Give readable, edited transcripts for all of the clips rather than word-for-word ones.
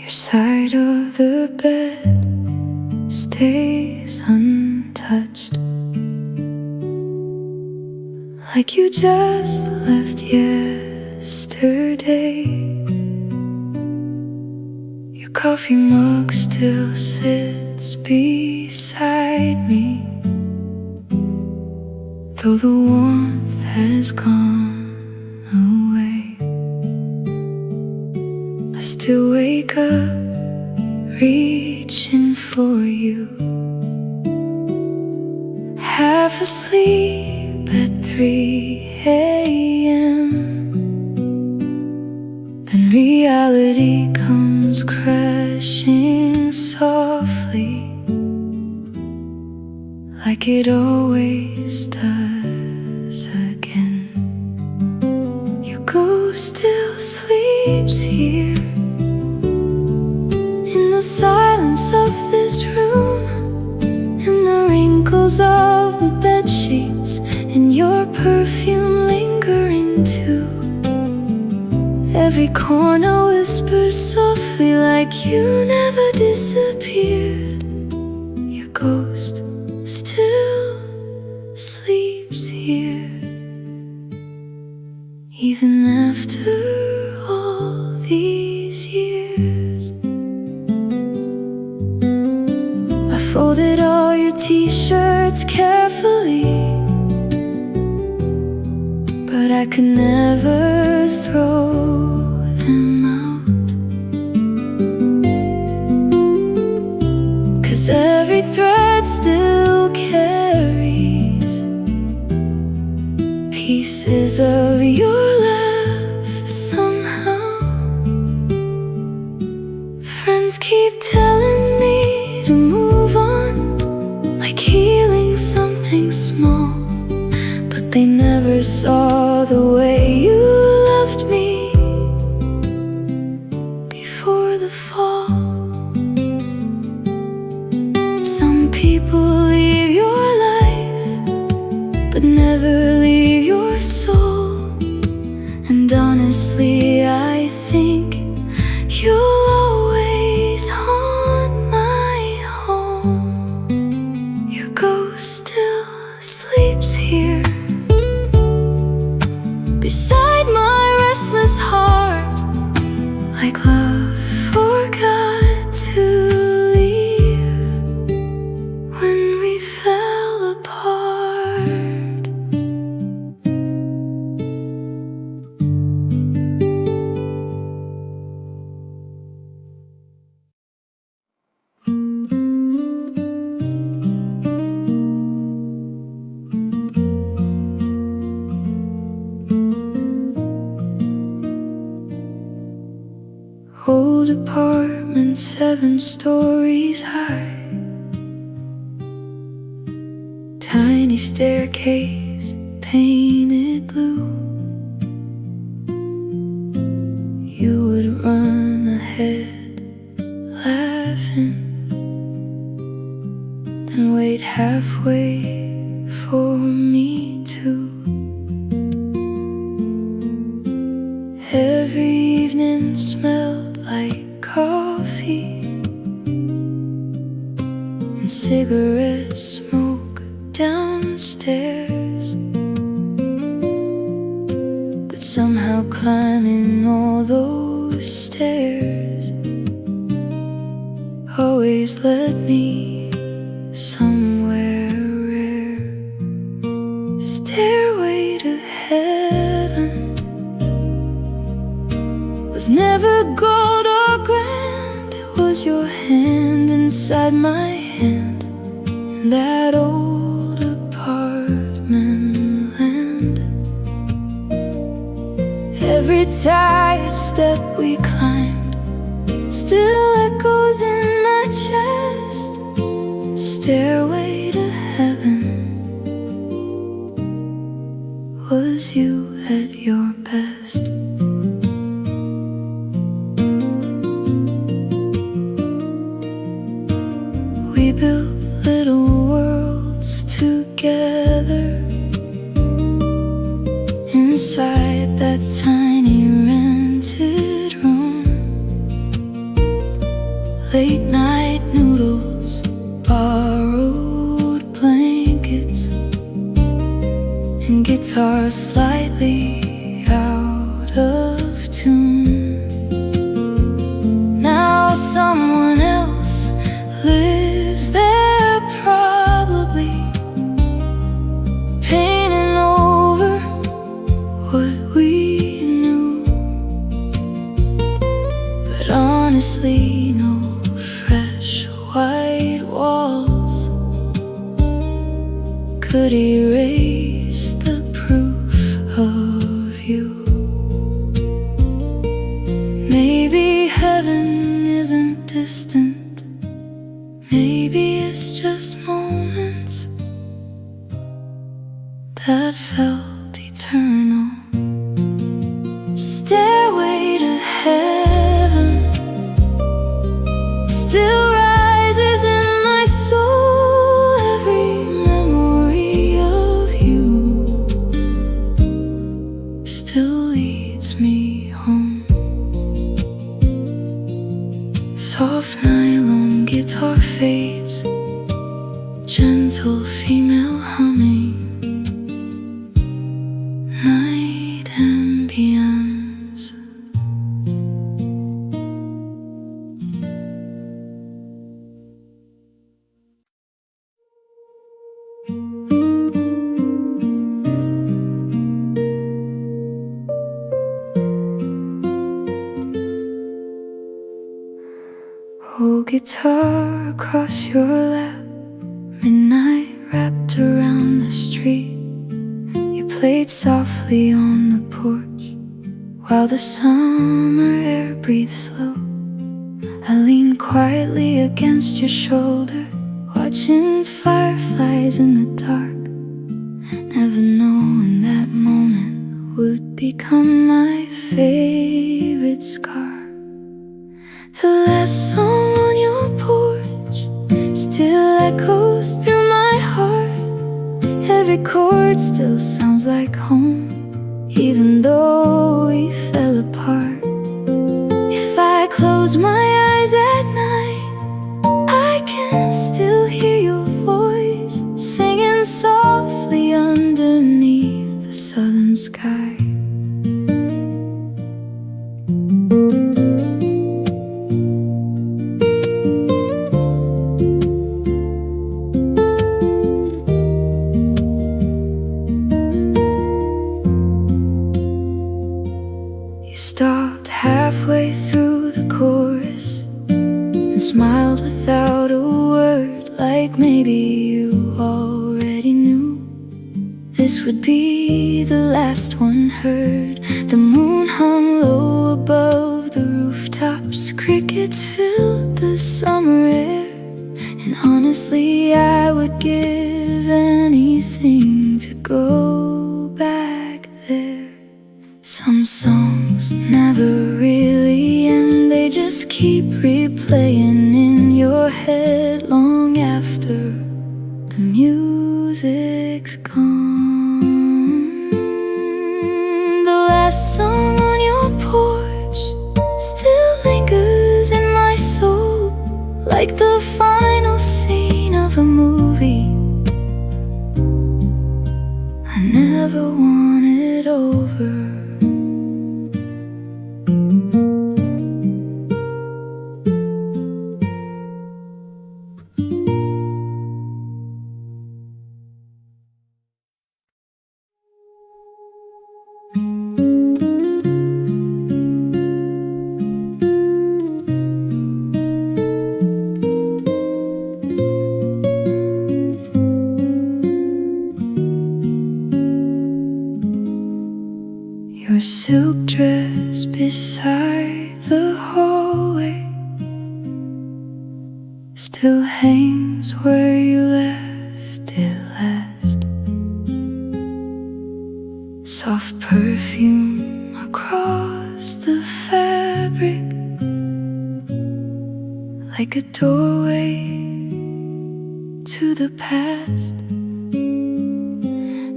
Your side of the bed stays untouched, like you just left yesterday. Your coffee mug still sits beside me, though the warmth has gone away. I still wake up reaching for you, half asleep at 3 a.m. Then reality comes crashing softly, like it always does again. Your ghost still sleeps here, in the silence of this room, in the wrinkles of the bed sheets, and your perfume lingering too. Every corner whispers softly, like you never disappeared. Your ghost still sleeps here, even after all these years. I folded all your t-shirts carefully, but I could never throw them out, 'cause every thread still carries pieces of your life somehow. Friends keep telling me to move on, like healing something small, but they never saw the way you loved me before the fall. Some people leave your life, but never leave your soul. And honestly, I think you'll always haunt my home. Your ghost still sleeps here, beside my restless heart, like love forgot to leave when we fell apart. Old apartment, 7 stories high, tiny staircase painted blue. You would run ahead laughing, then wait halfway for me too. Every evening smelled like coffee and cigarette smoke downstairs, but somehow climbing all those stairs always led me somewhere rare. Stairway to heaven was never gold or grand. It was your hand inside my hand, in that old apartment land. Every tired step we climbed still echoes in my chest. Stairway to heaven was you at your best. We built little worlds together inside that tiny rented room. late night noodles, borrowed blankets, and guitar slightly out of tune. Now someone else lives there, probably painting over what we knew. But honestly, no fresh white walls could erase the proof of you. Maybe heaven isn't distant, maybe it's just moments that felt eternal. Stairway to heaven still rises in my soul. Every memory of you still leads me home. Soft nylon guitar fades, gentle female humming, night ambience. Oh, guitar across your lap, midnight wrapped around the street. You played softly on the porch while the summer air breathed slow. I leaned quietly against your shoulder, watching fireflies in the dark, never knowing that moment would become my favorite scar. The last song on your porch still echoes through my heart. Every chord still sounds like home, even though we fell apart. If I close my eyes at night, I can still hear your voice singing softly underneath the southern sky. You stopped halfway through the chorus and smiled without a word, like maybe you already knew this would be the last one heard. The moon hung low above the rooftops, crickets filled the summer air, and honestly I would give anything to go back there. Some songs never really end, they just keep replaying in your head long after the music's gone. The last song on your porch still lingers in my soul, like the final scene of a movie I never wanted over. Your silk dress beside the hallway still hangs where you left it last. Soft perfume across the fabric, like a doorway to the past.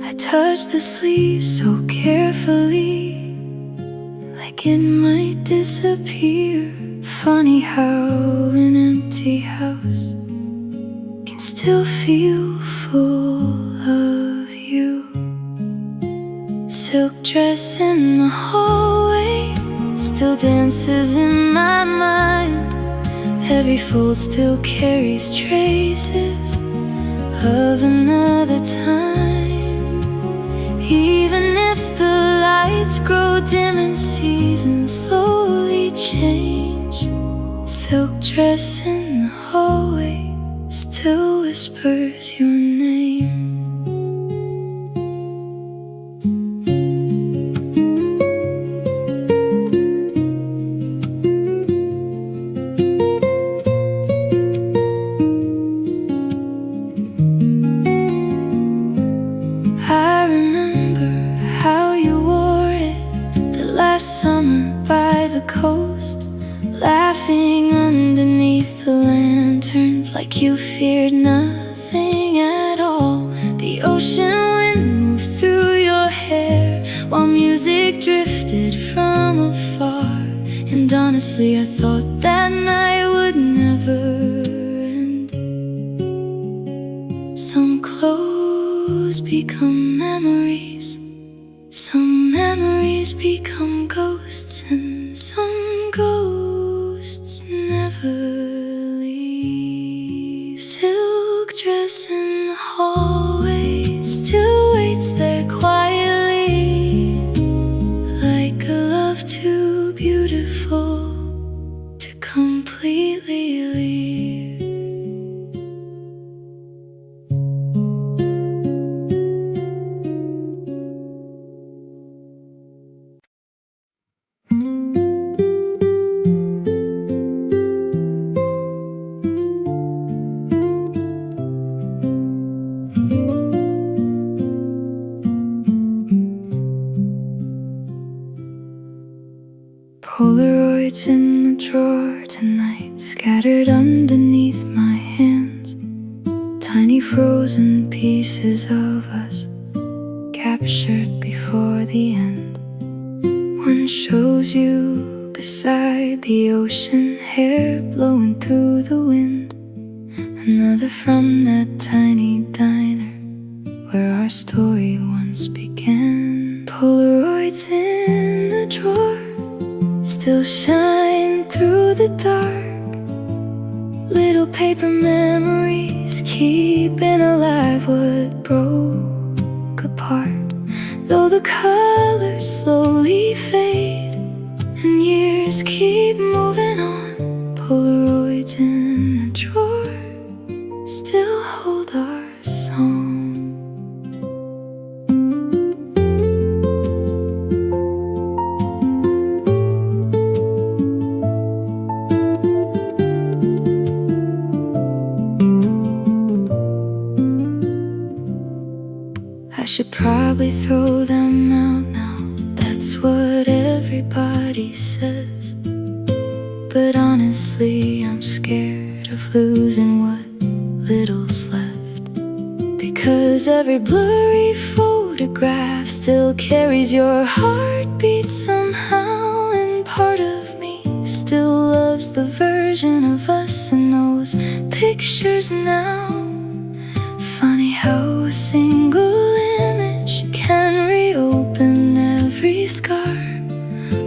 I touch the sleeve so carefully, like it might disappear Funny how an empty house can still feel full of you. Silk dress in the hallway still dances in my mind. Every fold still carries traces of another time. Even if the lights grow dim and seasons slowly change, silk dress in the hallway still whispers your name. I remember how you wore it the last summer by the coast, laughing underneath the lanterns like you feared nothing at all. The ocean wind moved through your hair while music drifted from afar. And honestly, I thought that night would never end. Some clothes become memories, some memories become ghosts, and some ghosts never leave. Silk dress in the hallway still waits there quietly, like a love too beautiful to completely leave. Polaroids in the drawer tonight, scattered underneath my hands. Tiny frozen pieces of us, captured before the end. One shows you beside the ocean, hair blowing through the wind. Another from that tiny diner where our story once began. Polaroids in the drawer still shine through the dark, little paper memories keeping alive what broke apart. Though the colors slowly fade and years keep moving on, Polaroids in the drawer still hold our song. I should probably throw them out now, that's what everybody says. But honestly, I'm scared of losing what little's left, because every blurry photograph still carries your heartbeat somehow. And part of me still loves the version of us in those pictures now. Funny how a single image can reopen every scar,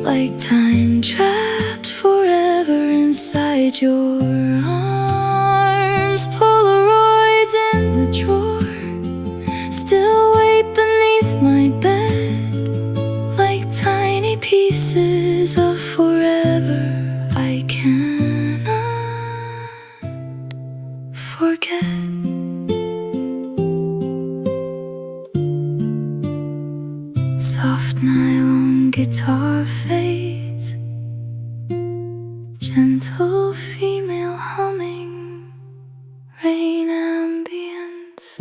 like time trapped forever inside your arms. Polaroids in the drawer still wait beneath my bed, like tiny pieces of forever I cannot forget. Soft nylon guitar fades, gentle female humming, rain ambience.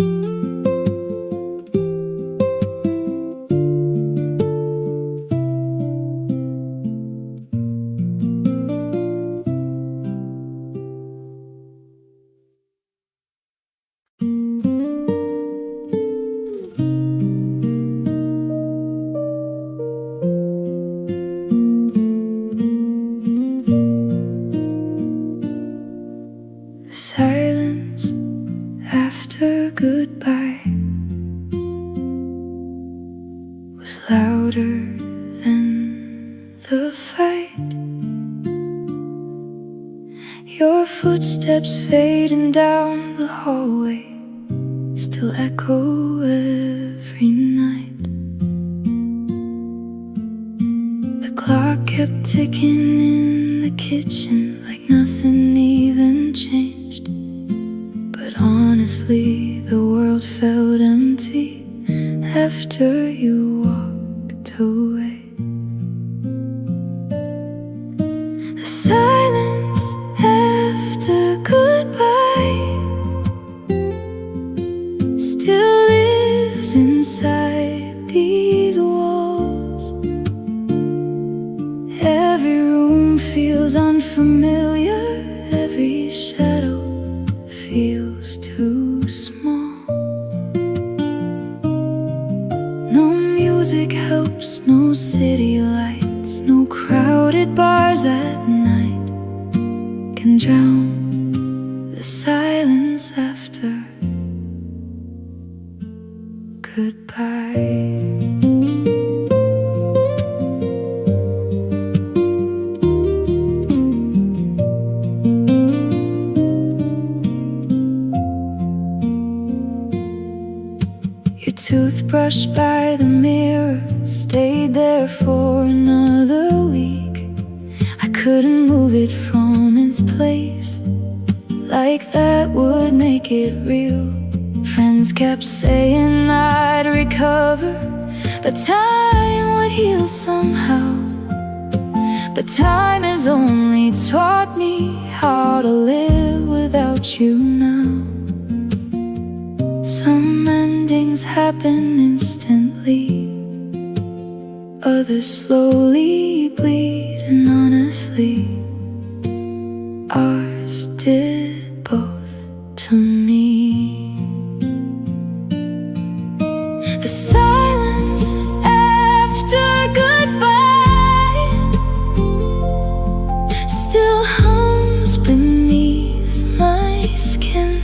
Your footsteps fading down the hallway still echo every night. The clock kept ticking in the kitchen like nothing even changed. But honestly, the world felt empty after you walked away. The silence after goodbye still lives inside these walls. Every room feels unfamiliar, every shadow feels too small. No music helps, no city lights, no crowded bars at night can drown the silence after goodbye. Your toothbrush by the mirror stayed there for another week. I couldn't move it from its place, like that would make it real. Friends kept saying I'd recover, but time would heal somehow. But time has only taught me how to live without you now. Some endings happen instantly, others slowly bleed, and honestly, ours did both to me. The silence after goodbye still hums beneath my skin,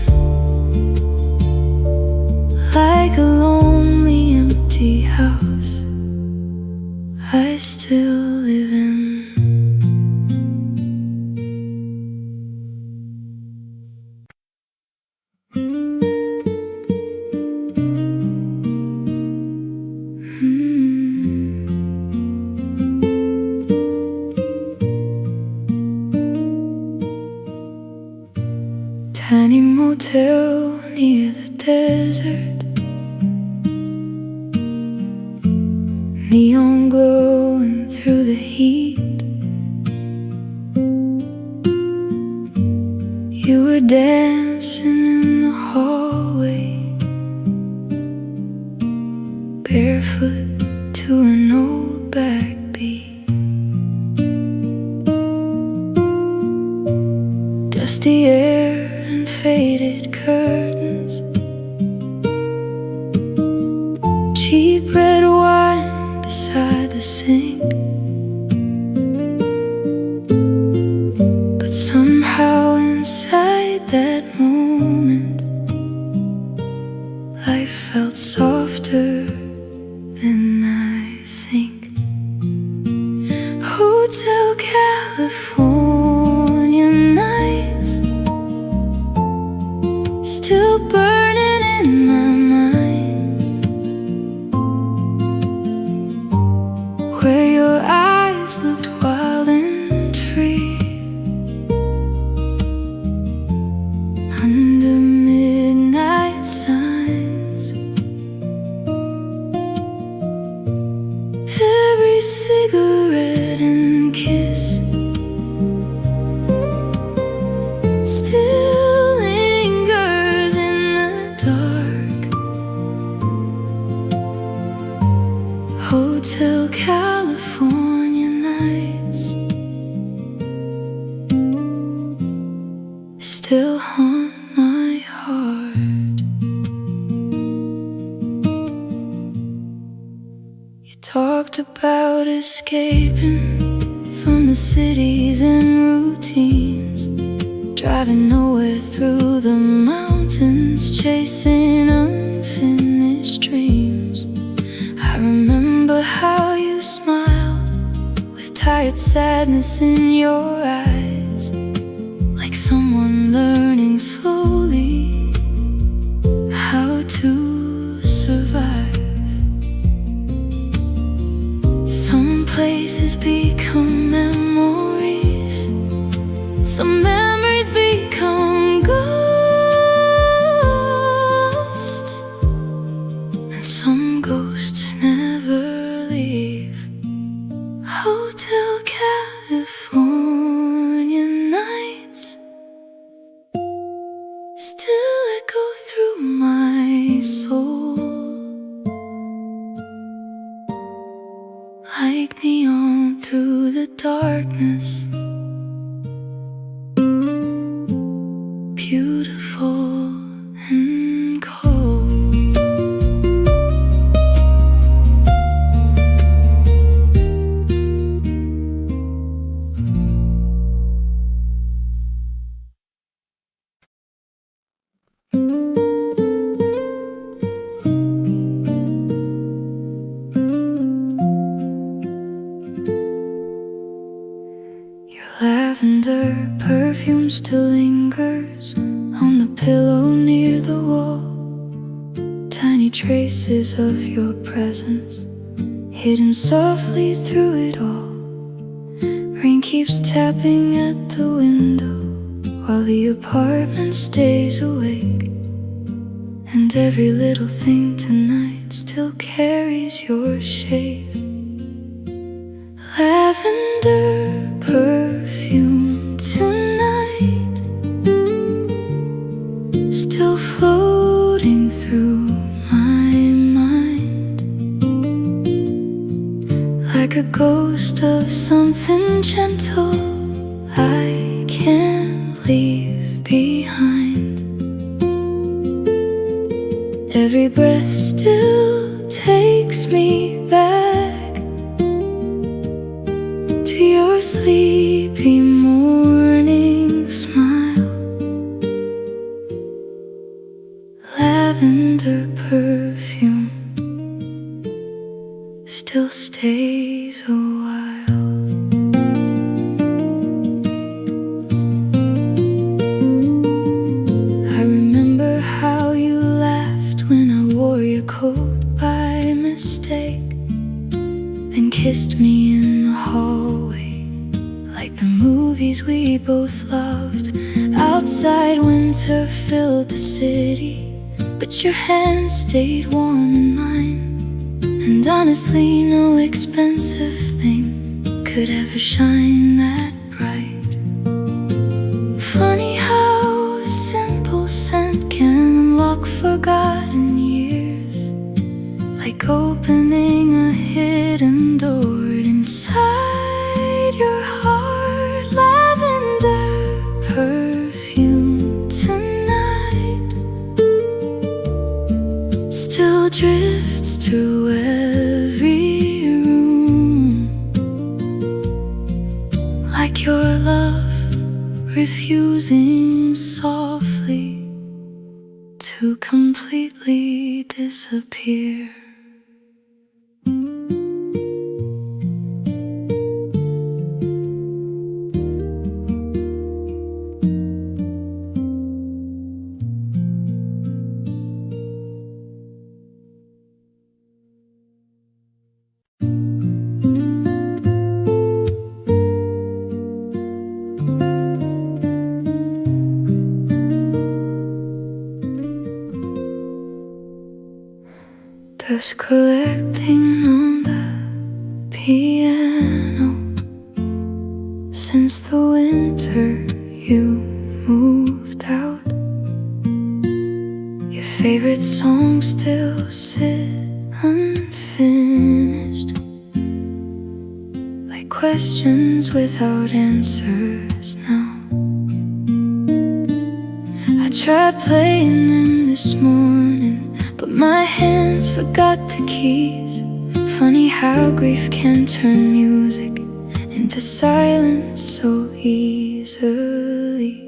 like a lonely empty house I still live in. Tiny motel near the desert, neon glowing through the heat. You were dancing in the hallway, barefoot to an old backbeat. Dusty air and faded curtains, cheap red wine beside the sink. But somehow inside that moment, life felt softer than I think. Hotel California nights still burning in my mind, where your eyes looked wild and free under midnight signs. Every cigarette and kiss still lingers in the dark. Hotel California nights still haunt my heart. You talked about escaping from the cities and routines, driving nowhere through the mountains, chasing unfinished dreams. I remember how you smiled with tired sadness in your eyes, like Some memories become ghosts, and some ghosts never leave. Hotel California nights still echo through my soul, like neon through the darkness. Beautiful and cold. Your lavender perfume still lingers on the pillow near the wall. Tiny traces of your presence hidden softly through it all. Rain keeps tapping at the window while the apartment stays awake, and every little thing tonight still carries your shape. Lavender perfume tonight, still floating through my mind, like a ghost of something gentle I can't leave behind. Every breath still takes me back to your sleepy morning smile. Lavender perfume still stays a while. I remember how you laughed when I wore your coat by mistake, then kissed me in the hallway like the movies we both loved. Outside winter filled the city, but your hand stayed warm in mine. And honestly, no expensive thing could ever shine that bright. Funny how a simple scent can unlock forgotten years, like opening a hidden door inside your heart. Lavender perfume tonight still drifts through every room, like your love refusing softly to completely disappear. Dust collecting on the piano since the winter you moved out. Your favorite songs still sit unfinished, like questions without answers now. I tried playing them this morning, but my hands forgot the keys. Funny how grief can turn music into silence so easily.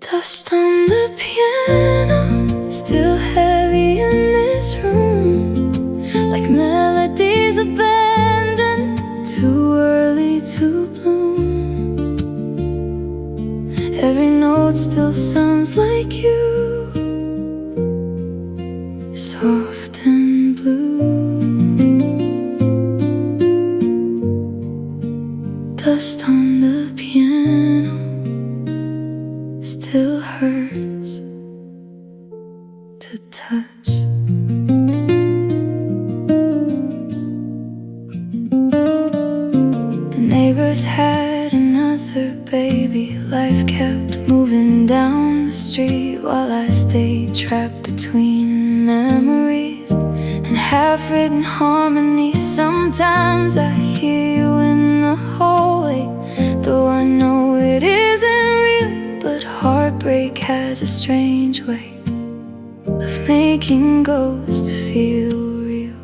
Dust on the piano, still heavy in this room, like melodies abandoned too early to bloom. Every note still sounds like you, soft and blue. Dust on the piano. still hurts to touch. The neighbors had another baby. Life kept moving down the street while I stayed trapped between memories and half-written harmonies. Sometimes I hear you in the hallway, though I know it isn't real. But heartbreak has a strange way of making ghosts feel real.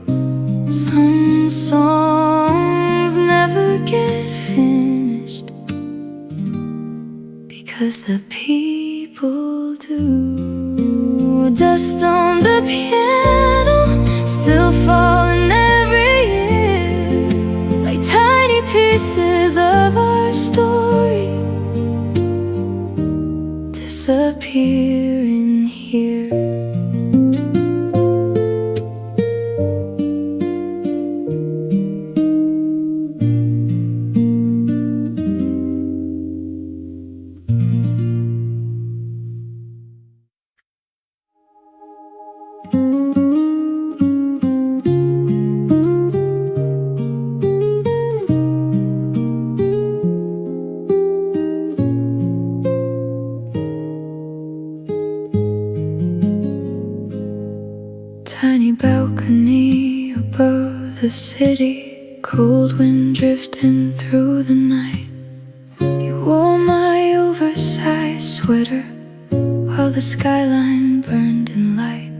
Some songs never get finished because the people do. Dust on the piano, still falling every year, like tiny pieces of our story disappearing here. Tiny balcony above the city, cold wind drifting through the night. You wore my oversized sweater while the skyline burned in light.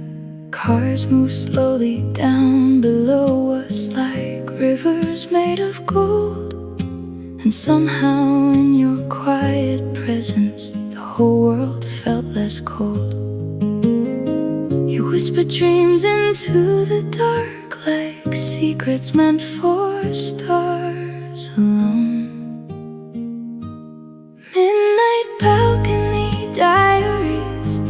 Cars moved slowly down below us like rivers made of gold. And somehow in your quiet presence, the whole world felt less cold. You whispered dreams into the dark like secrets meant for stars alone. Midnight balcony diaries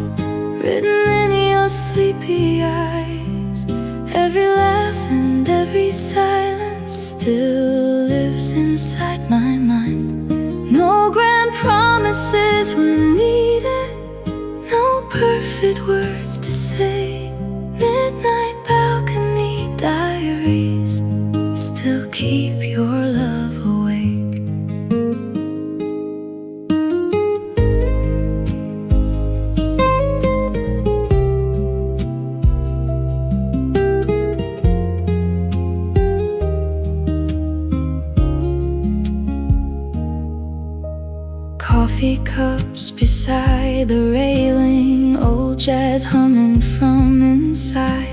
written in your sleepy eyes. Every laugh and every silence still lives inside my mind. No grand promises were needed, no perfect words to say. Midnight balcony diaries still keep your love awake. Coffee cups beside the railing, old jazz humming from inside.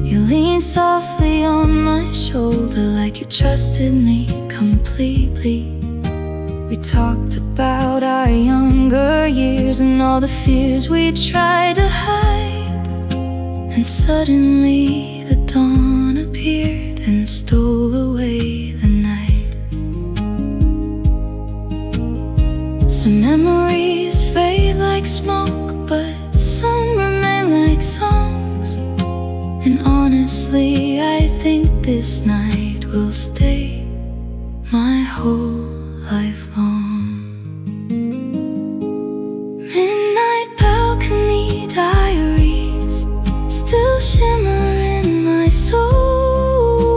You leaned softly on my shoulder like you trusted me completely. We talked about our younger years and all the fears we tried to hide. And suddenly the dawn appeared and stole away the night. Some memories fade like smoke, but some remain like songs. And honestly, I think this night will stay my whole life long. Midnight balcony diaries still shimmer in my soul,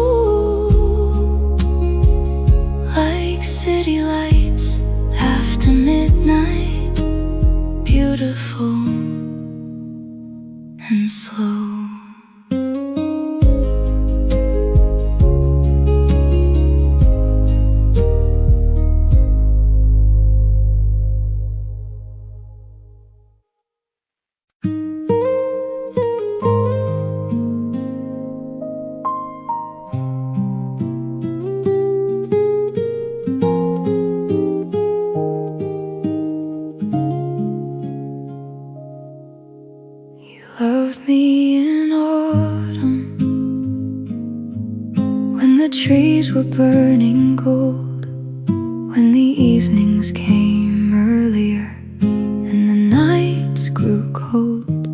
like city lights after midnight, beautiful and slow. Loved me in autumn, when the trees were burning gold, when the evenings came earlier and the nights grew cold.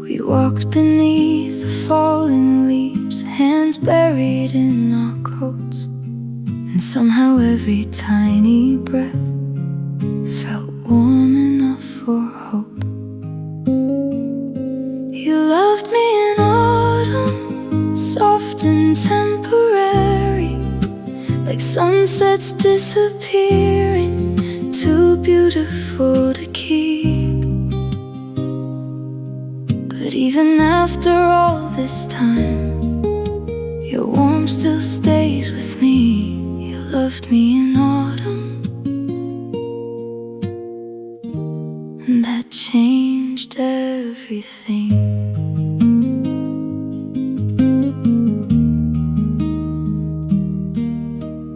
We walked beneath the falling leaves, hands buried in our coats, and somehow every tiny breath felt warm enough disappearing, too beautiful to keep. But even after all this time, your warmth still stays with me. You loved me in autumn, and that changed everything.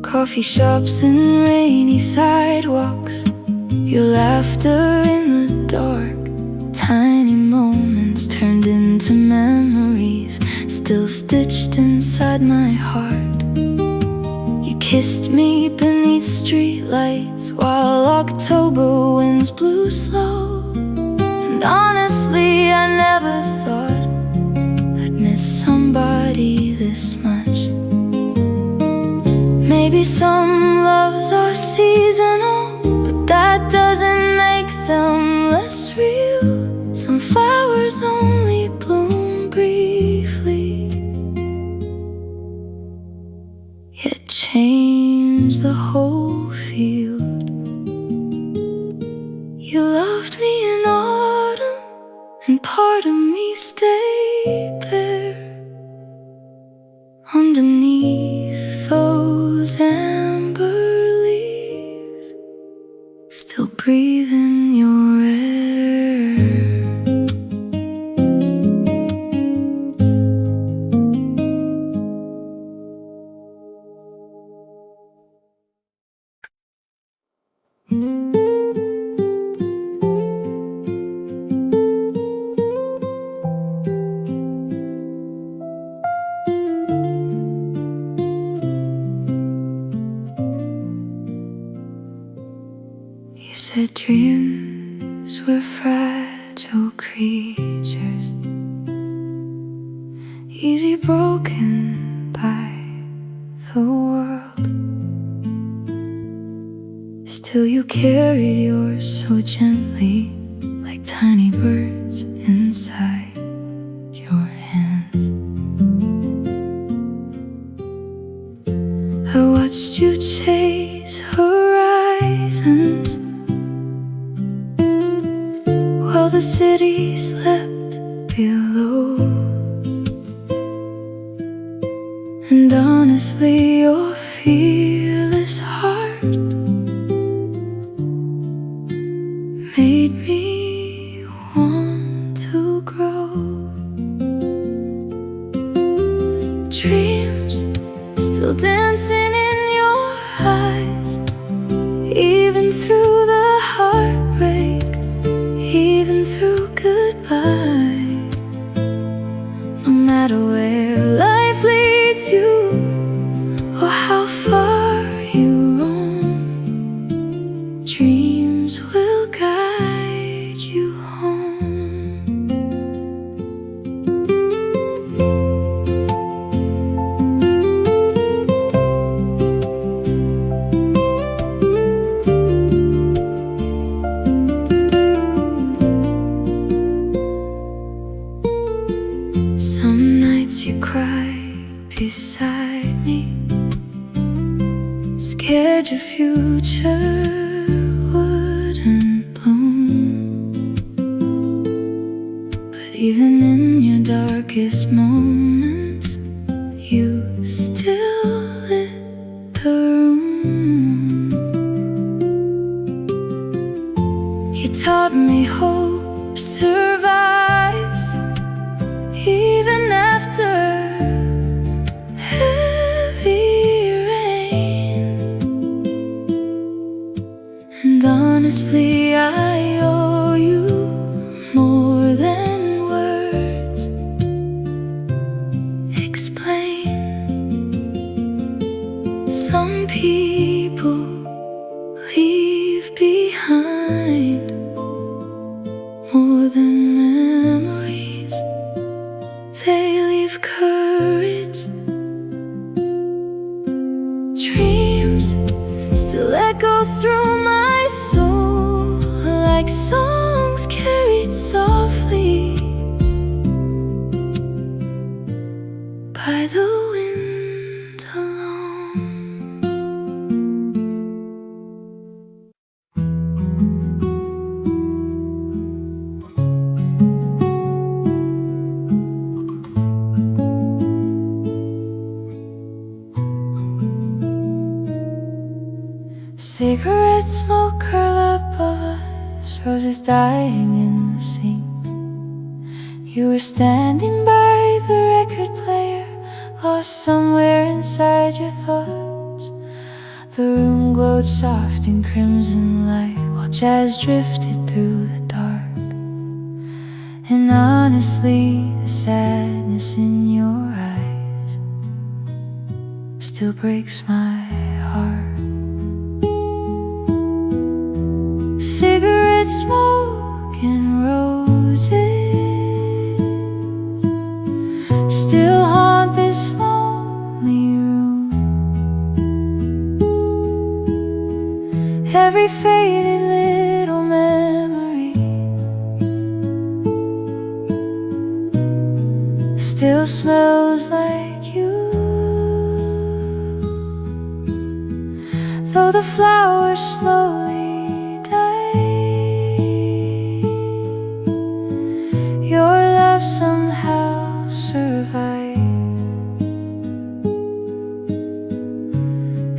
Coffee shops and rainy sidewalks, your laughter in the dark. Tiny moments turned into memories, still stitched inside my heart. You kissed me beneath streetlights while October winds blew slow. And honestly, I never thought I'd miss somebody this much. Maybe some loves are seasonal, but that doesn't make them less real. Some flowers only bloom briefly, yet change the whole field. You loved me in autumn, and part of me stayed there. Underneath those amber leaves, still breathing your air. You said dreams were fragile creatures, easy broken by the world. Still you carried yours so gently, like tiny birds inside your hands. I watched you chase horizons while the city slept below. And honestly, your fearless heart made me want to grow. Dreams still dancing in your eyes, even through the heartbreak, even through goodbye. No matter where life leads you or how far you roam, dreams will guide you home. Some nights you cried beside me, scared your future wouldn't bloom. But even in your darkest moments, you still lit the room. You taught me hope survives even after heavy rain. And honestly, I owe you more than words explain. Some people leave behind more than memories, they leave courage. Dreams still echo through my soul, like songs carried softly by the wind alone. Cigarette smoke curl above us, roses dying in the sink. You were standing by the record player, lost somewhere inside your thoughts. The room glowed soft in crimson light, while jazz drifted through the dark. And honestly, the sadness in your eyes still breaks my heart. Cigarette smoke and roses still haunt this lonely room. Every faded little memory still smells like you. Though the flowers slowly your love somehow survived.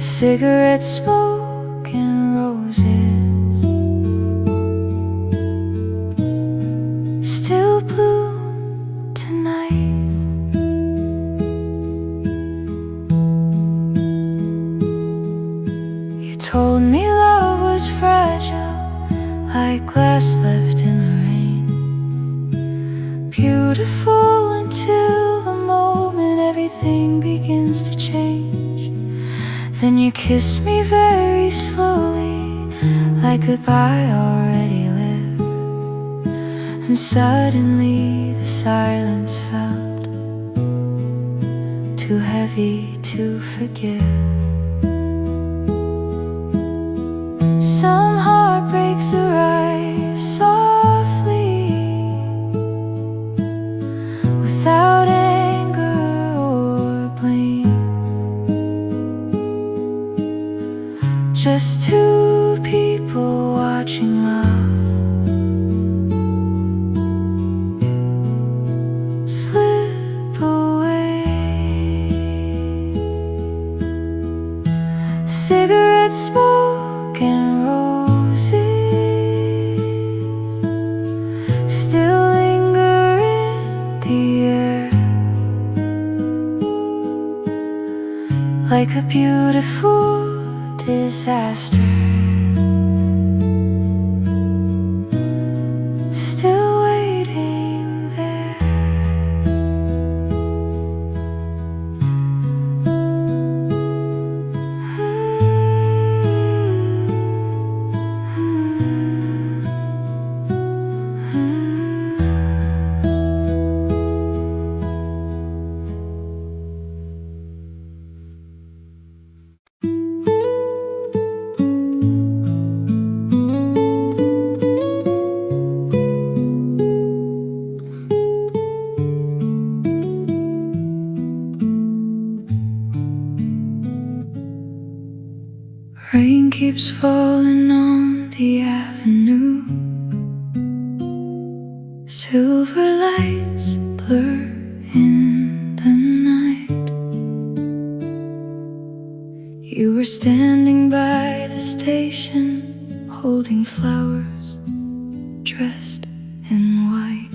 Cigarette smoke and roses still bloom tonight. You told me love was fragile, like glass left in the rain. Beautiful until the moment everything begins to change. Then you kiss me very slowly, like goodbye already lived. And suddenly the silence felt too heavy to forgive. Some heartbreaks arrive softly, without anger or blame. Just two people watching love slip away. Cigarette smoke and roses still linger in the air, like a beautiful disaster, still waiting there. Rain keeps falling on the avenue. Silver lights blur in the night. You were standing by the station, holding flowers, dressed in white.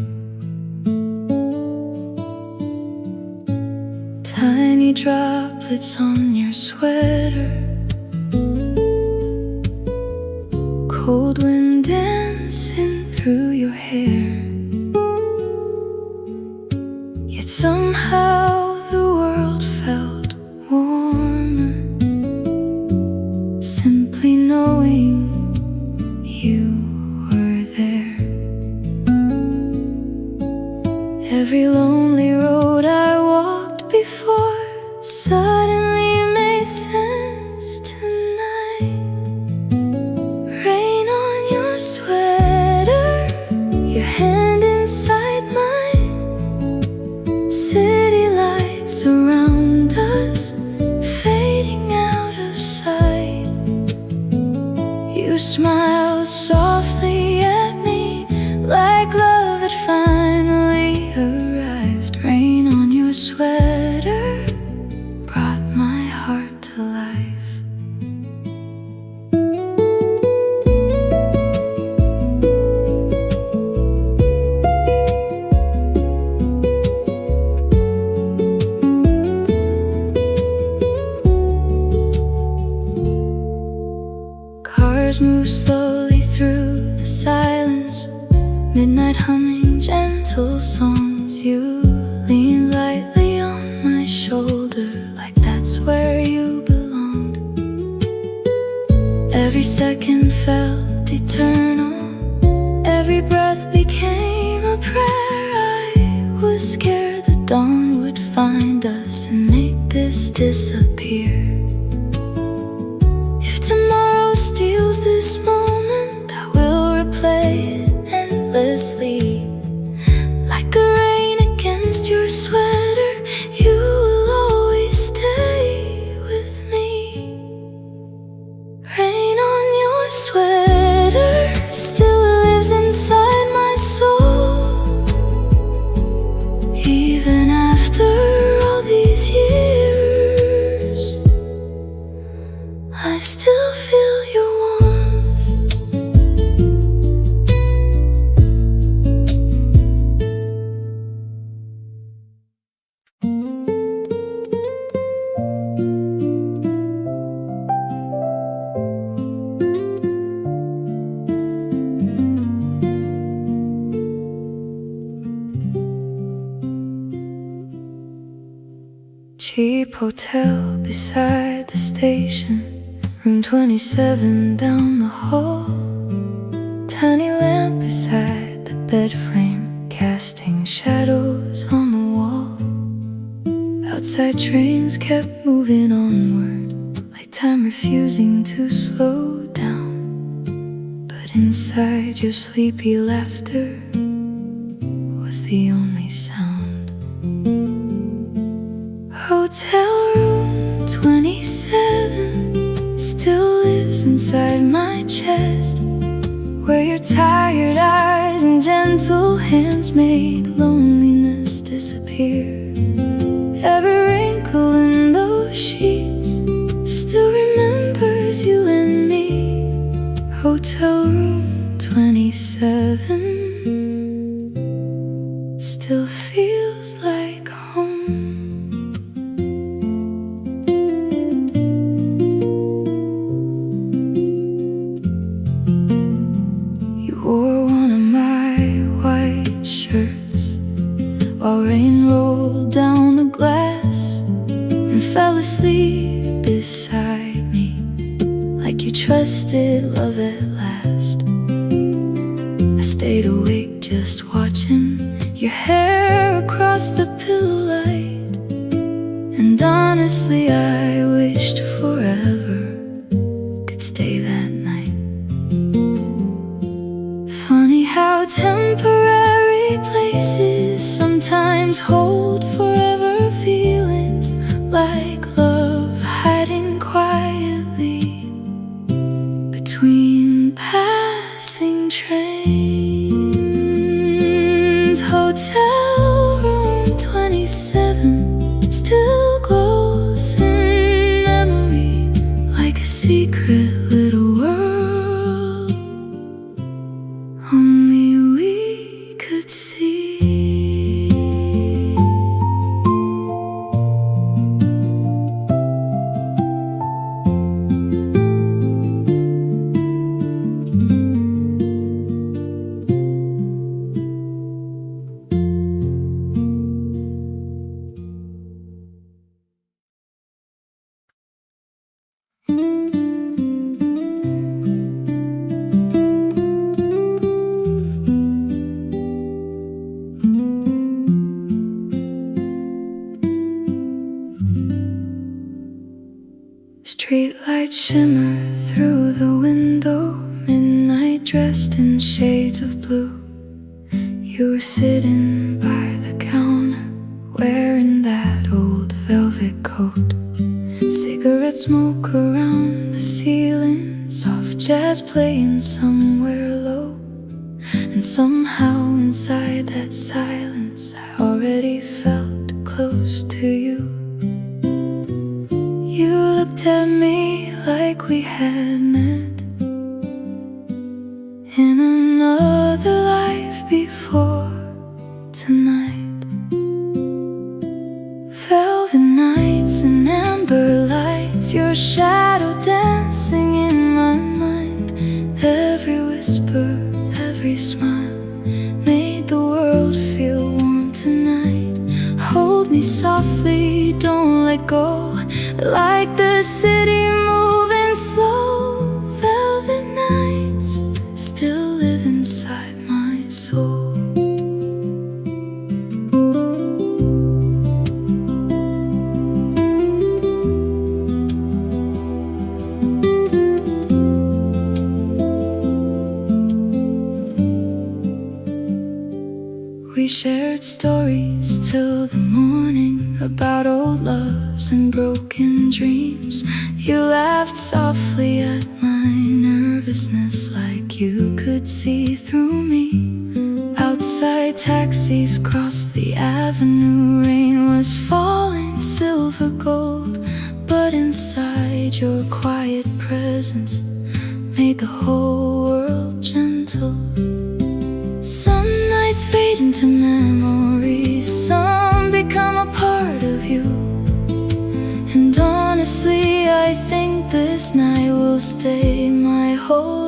Tiny droplets on your sweater, cold wind dancing through your hair. Yet somehow the world felt warmer, simply knowing you were there. Every lonely road I walked before suddenly made sense tonight. Rain on your sweater, your hand inside mine. City softly at me, like love had finally arrived. Rain on your sweater brought my heart to life. Cars move slowly through the silence, midnight humming gentle songs. You lean lightly on my shoulder, like that's where you belonged. Every second felt eternal, every breath became a prayer. I was scared the dawn would find us and make this disappear. If tomorrow steals this moment, I will replay it endlessly. Like a rain against your sweater, you will always stay with me. Rain on your sweater still lives inside my soul, even after all these years. I still feel your warmth. Cheap hotel beside the station, room 27 down the hall. Tiny lamp beside the bed frame, casting shadows on the wall. Outside trains kept moving onward, like time refusing to slow down. But inside your sleepy laughter was the only sound. Hotel room 27 still lives inside my chest, where your tired eyes and gentle hands made loneliness disappear. Every wrinkle in those sheets still remembers you and me. Hotel room 27 still feels like home. Wore one of my white shirts while rain rolled down the glass, and fell asleep beside me, like you trusted love at last. I stayed awake just watching your hair across the pillow light, and honestly I wished forever could stay that night. Funny how temporary places sometimes hold forever feelings, like love hiding quietly between passing trains. Hotel room 27 still glows in memory, like a secret little world only we could see. Streetlights shimmer through the window, midnight dressed in shades of blue. You were sitting by the counter, wearing that old velvet coat. Cigarette smoke around the ceiling, soft jazz playing somewhere low. And somehow inside that silence I already felt close to you. You looked at me like we had met in another life before tonight. Velvet nights and amber lights, your shadow dancing in my mind. Every whisper, every smile made the world feel warm tonight. Hold me softly, don't let go, like the city moving slow. Velvet nights still live inside my soul. We shared stories till the morning about old loves and broken dreams. You laughed softly at my nervousness, like you could see through me. Outside, taxis crossed the avenue. Rain was falling, silver gold. But inside, your quiet presence made the whole world gentle. Some nights fade into memories, some become a part of you. And honestly, I think this night will stay my whole